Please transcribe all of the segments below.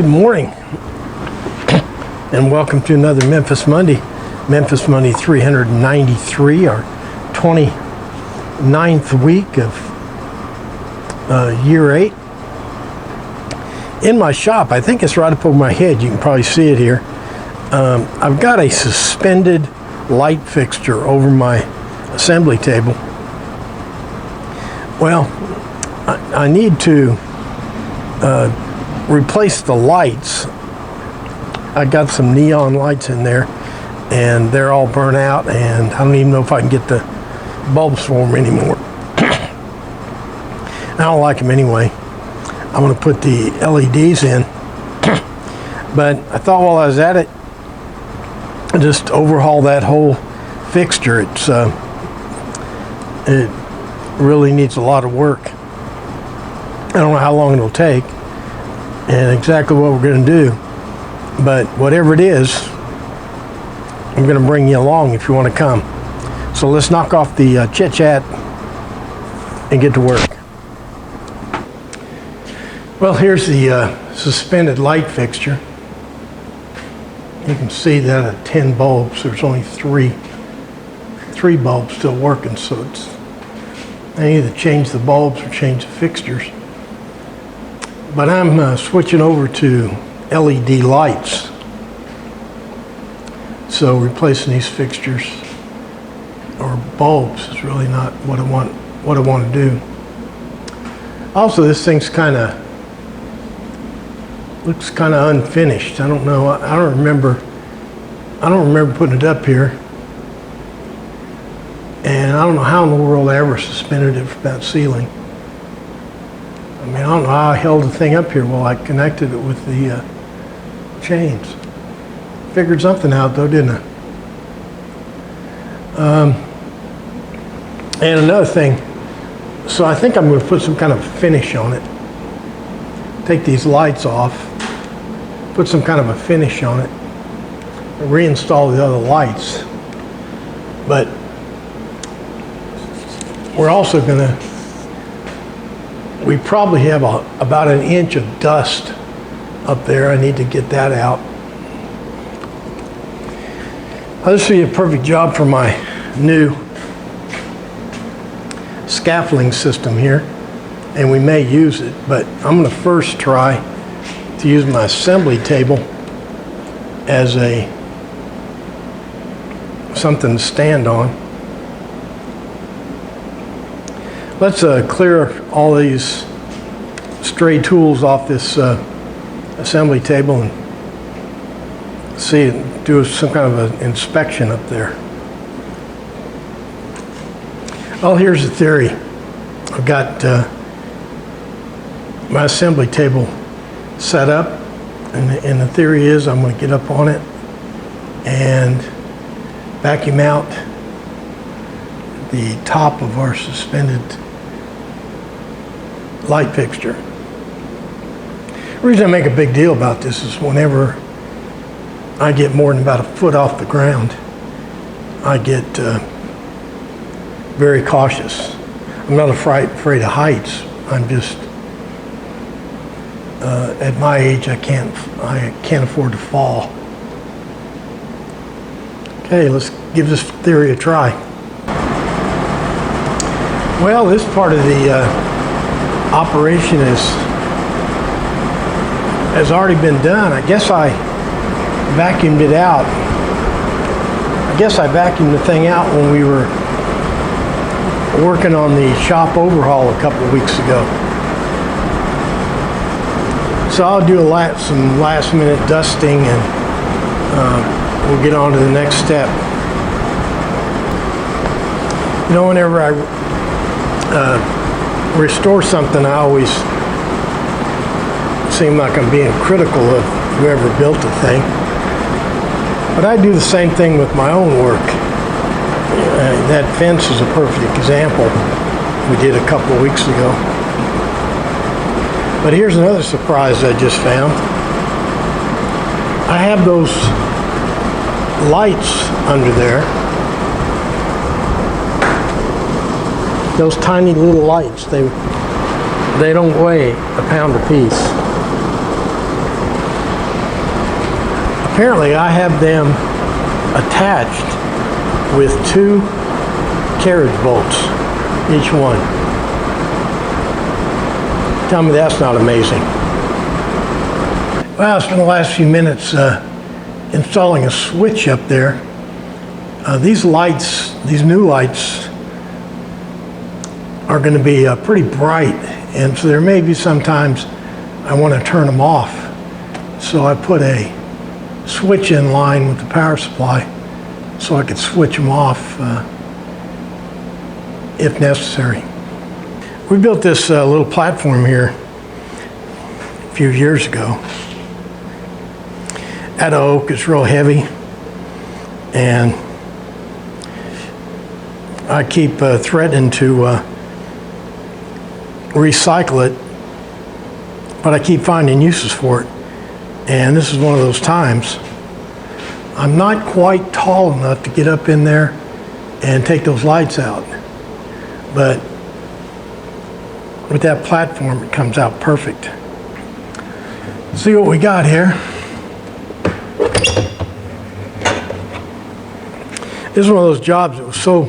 Good morning, and welcome to another Memphis Monday. Memphis Monday 393, our 29th week of year 8. In my shop, I think it's right up over my head, you can probably see it here. I've got a suspended light fixture over my assembly table. Well, I need to replace the lights. I got some neon lights in there and they're all burnt out, and I don't even know if I can get the bulbs for them anymore. I don't like them anyway. I'm going to put the LEDs in, but I thought while I was at it, I'd just overhaul that whole fixture. It really needs a lot of work. I don't know how long it'll take and exactly what we're going to do, but whatever it is, I'm going to bring you along if you want to come. So let's knock off the chit chat and get to work. Well, here's the suspended light fixture. You can see that at 10 bulbs, there's only three bulbs still working, so I either change the bulbs or change the fixtures. But I'm switching over to LED lights. So replacing these fixtures or bulbs is really not what I want to do. Also, this thing's looks kind of unfinished. I don't know. I don't remember putting it up here. And I don't know how in the world I ever suspended it from that ceiling. I mean, I don't know how I held the thing up here while I connected it with the chains. Figured something out though, didn't I? And another thing, so I think I'm going to put some kind of finish on it. Take these lights off, put some kind of a finish on it, and reinstall the other lights. But we're also going to, we probably have about an inch of dust up there. I need to get that out. This will be a perfect job for my new scaffolding system here, and we may use it, but I'm going to first try to use my assembly table as something to stand on. Let's clear all these stray tools off this assembly table and do some kind of an inspection up there. Well, here's the theory. I've got my assembly table set up, and the theory is I'm going to get up on it and vacuum out the top of our suspended light fixture. The reason I make a big deal about this is whenever I get more than about a foot off the ground, I get very cautious. I'm not afraid of heights. I'm just at my age, I can't afford to fall. Okay, let's give this theory a try. Well, this part of the operation has already been done. I guess I vacuumed it out. I guess I vacuumed the thing out when we were working on the shop overhaul a couple of weeks ago. So I'll do some last minute dusting, and we'll get on to the next step. You know, whenever I restore something, I always seem like I'm being critical of whoever built the thing. But I do the same thing with my own work. That fence is a perfect example we did a couple of weeks ago. But here's another surprise I just found. I have those lights under there. Those tiny little lights, they don't weigh a pound apiece. apparently I have them attached with 2 carriage bolts, each one. Tell me that's not amazing. Well, I spent the last few minutes installing a switch up there. These lights, these new lights, are going to be pretty bright, and so there may be sometimes I want to turn them off. So I put a switch in line with the power supply so I could switch them off if necessary. We built this little platform here a few years ago out of oak. It's real heavy, and I keep threatening to recycle it, but I keep finding uses for it. And this is one of those times. I'm not quite tall enough to get up in there and take those lights out, but with that platform it comes out perfect. See what we got here. This is one of those jobs that was so,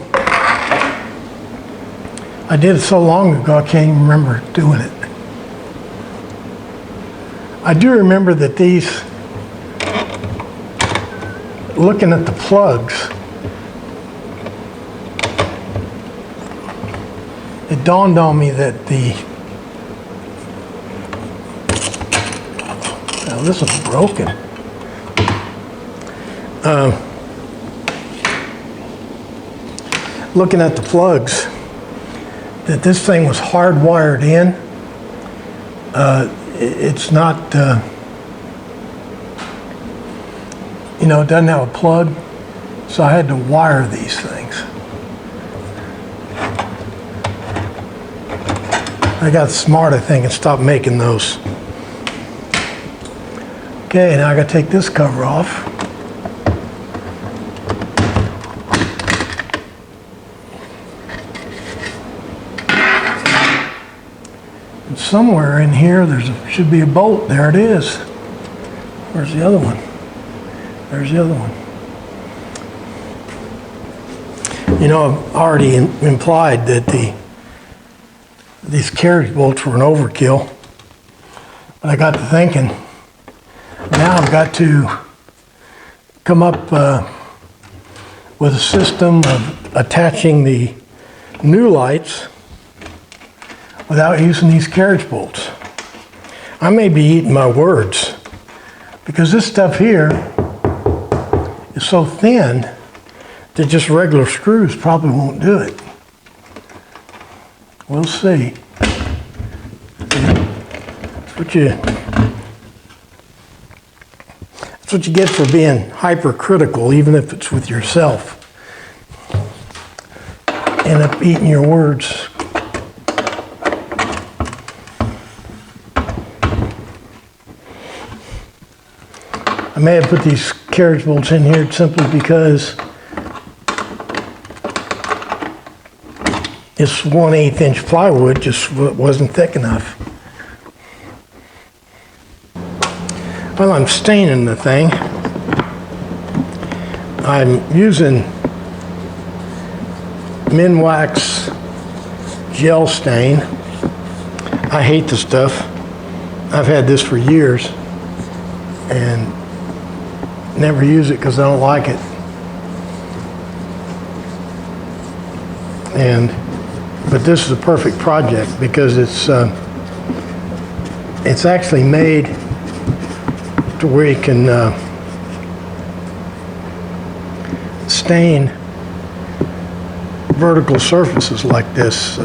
I did it so long ago I can't even remember doing it. I do remember that these, looking at the plugs, it dawned on me that now this is broken. Looking at the plugs, that this thing was hardwired in. It's not, you know, it doesn't have a plug, so I had to wire these things. I got smart, I think, and stopped making those. Okay, now I got to take this cover off. And somewhere in here, should be a bolt. There it is. Where's the other one? There's the other one. You know, I've already implied that these carriage bolts were an overkill. But I got to thinking, now I've got to come up with a system of attaching the new lights without using these carriage bolts. I may be eating my words, because this stuff here is so thin that just regular screws probably won't do it. We'll see. That's what you get for being hypercritical, even if it's with yourself. End up eating your words. I may have put these carriage bolts in here simply because this 1/8 inch plywood just wasn't thick enough. Well, I'm staining the thing. I'm using Minwax gel stain. I hate the stuff. I've had this for years and never use it because I don't like it. But this is a perfect project because it's actually made to where you can stain vertical surfaces like this.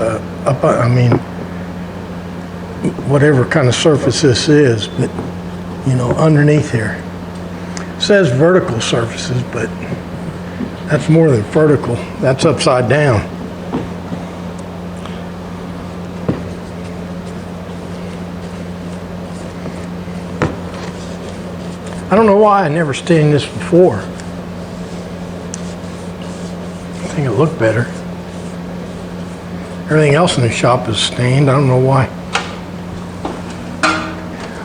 Whatever kind of surface this is, but you know, underneath here. It says vertical surfaces, but that's more than vertical. That's upside down. I don't know why I never stained this before. I think it looked better. Everything else in the shop is stained. I don't know why.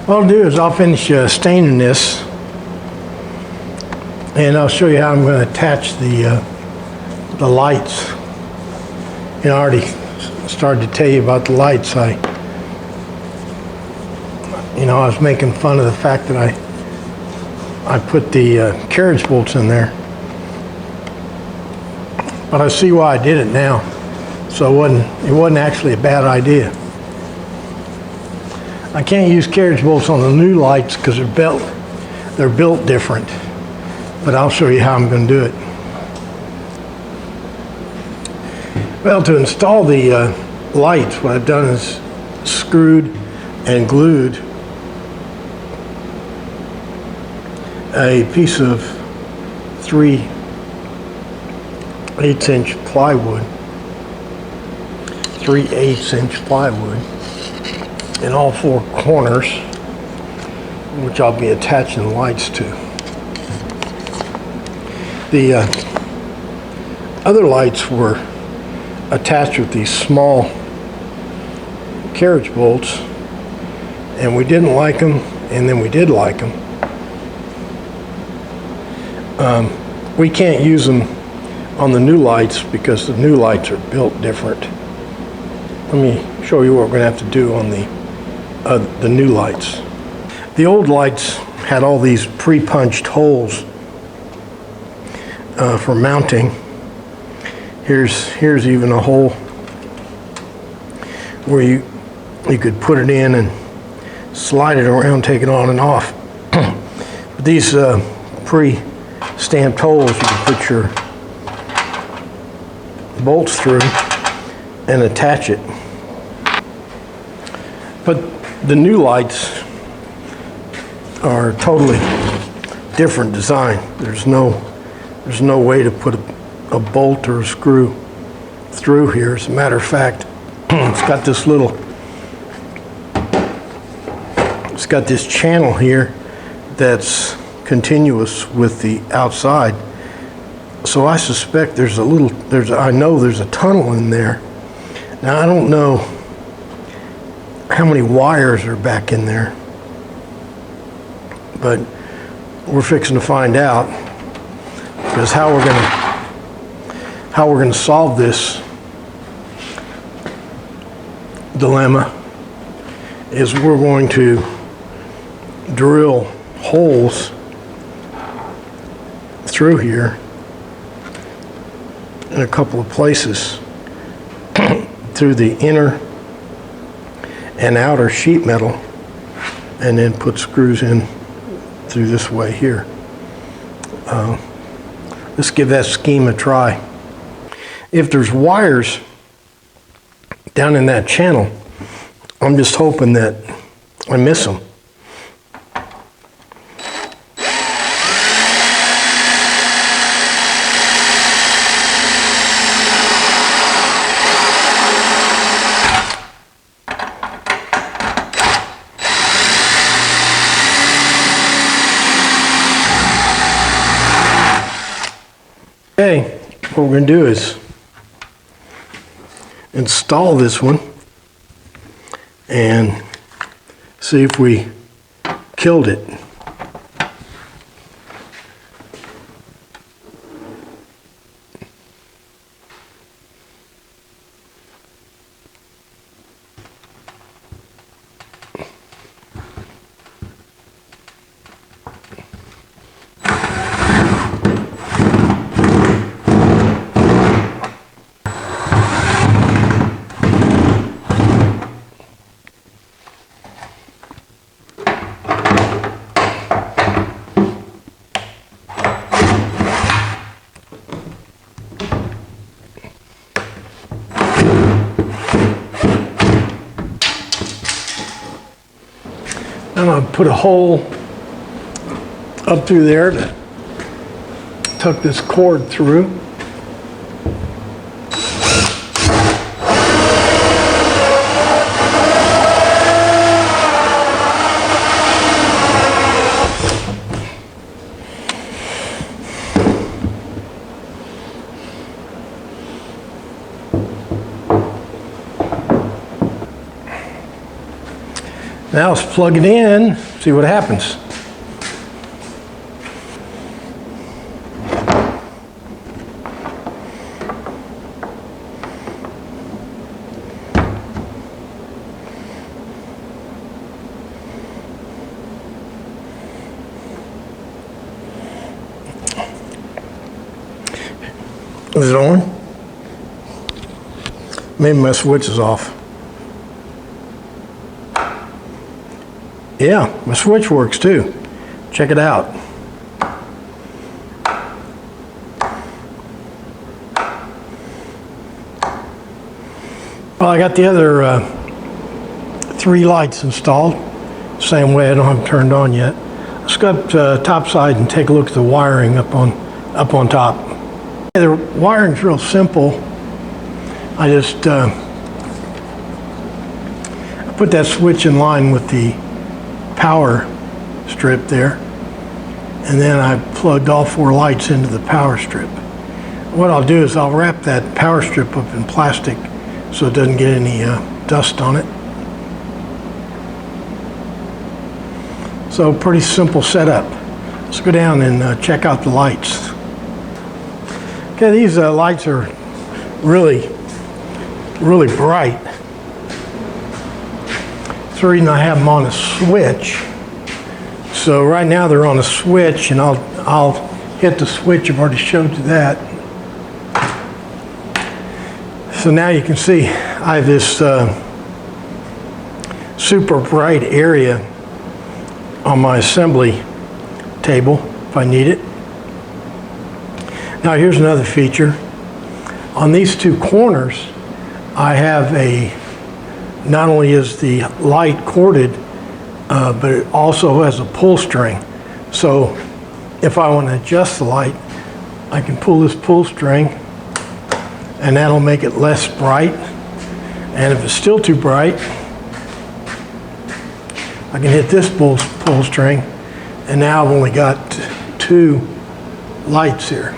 What I'll do is I'll finish staining this And I'll show you how I'm going to attach the lights. You know, I already started to tell you about the lights. I was making fun of the fact that I put the carriage bolts in there. But I see why I did it now. So it wasn't actually a bad idea. I can't use carriage bolts on the new lights because they're built different. But I'll show you how I'm going to do it. Well, to install the lights, what I've done is screwed and glued a piece of 3/8" plywood, 3/8" plywood in all four corners, which I'll be attaching the lights to. The other lights were attached with these small carriage bolts, and we didn't like them, and then we did like them. We can't use them on the new lights because the new lights are built different. Let me show you what we're going to have to do on the new lights. The old lights had all these pre-punched holes for mounting. Here's even a hole where you could put it in and slide it around, take it on and off. But these pre-stamped holes, you can put your bolts through and attach it. But the new lights are totally different design. There's no way to put a bolt or a screw through here. As a matter of fact, it's got this channel here that's continuous with the outside. So I suspect I know there's a tunnel in there. Now I don't know how many wires are back in there, but we're fixing to find out, because how we're going to solve this dilemma is we're going to drill holes through here in a couple of places through the inner and outer sheet metal, and then put screws in through this way here. Let's give that scheme a try. If there's wires down in that channel, I'm just hoping that I miss them. Okay, what we're going to do is install this one and see if we killed it. I'm going to put a hole up through there to tuck this cord through. Now let's plug it in, see what happens. Maybe my switch is off. Yeah, my switch works too. Check it out. Well, I got the other 3 lights installed. Same way, I don't have them turned on yet. Let's go up to top side and take a look at the wiring up on top. The wiring's real simple. I just I put that switch in line with the power strip there, and then I plugged all 4 lights into the power strip. What I'll do is I'll wrap that power strip up in plastic so it doesn't get any dust on it. So pretty simple setup. Let's go down and check out the lights. Okay, these lights are really bright. That's the reason I have them on a switch. So right now they're on a switch, and I'll hit the switch. I've already showed you that. So now you can see I have this super bright area on my assembly table if I need it. Now here's another feature. On these 2 corners, I have not only is the light corded, but it also has a pull string. So if I want to adjust the light, I can pull this pull string, and that'll make it less bright. And if it's still too bright, I can hit this pull string, and now I've only got 2 lights here.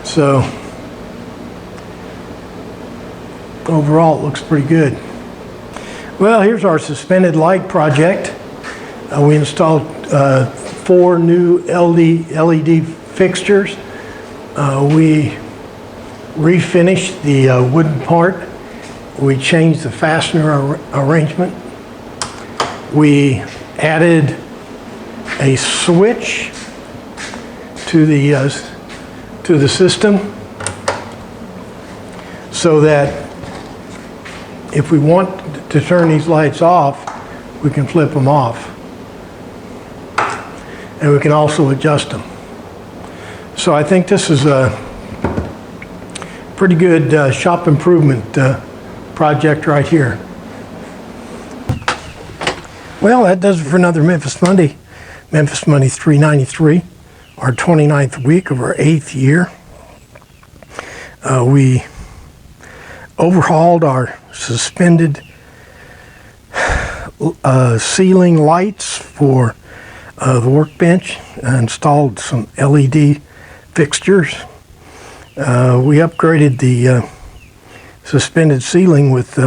So overall, it looks pretty good. Well, here's our suspended light project. We installed 4 new LED fixtures. We refinished the wooden part. We changed the fastener arrangement. We added a switch to the system so that if we want to turn these lights off, we can flip them off. And we can also adjust them. So I think this is a pretty good shop improvement project right here. Well, that does it for another Memphis Monday. Memphis Monday 393, our 29th week of our 8th year. We overhauled our suspended ceiling lights for the workbench, installed some LED fixtures. We upgraded the suspended ceiling with,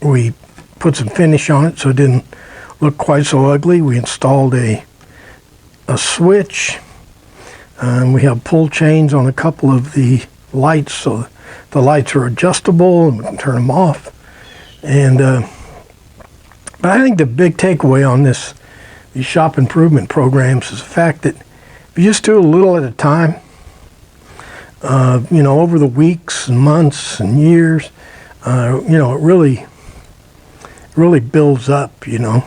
we put some finish on it so it didn't look quite so ugly. We installed a switch, and we have pull chains on a couple of the lights, so the lights are adjustable and we can turn them off. And but I think the big takeaway on these shop improvement programs is the fact that if you just do a little at a time, you know, over the weeks and months and years, you know, it really builds up, you know.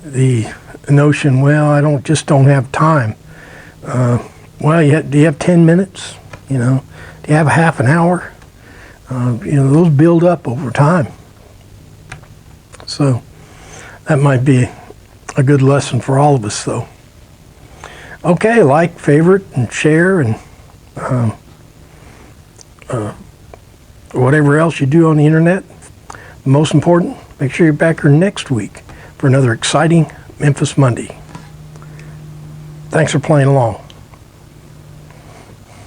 The notion, well, I just don't have time. Well, do you have 10 minutes? You know, do you have a half an hour? You know, those build up over time. So that might be a good lesson for all of us, though. Okay, like, favorite, and share, and whatever else you do on the internet. Most important, make sure you're back here next week for another exciting Memphis Monday. Thanks for playing along.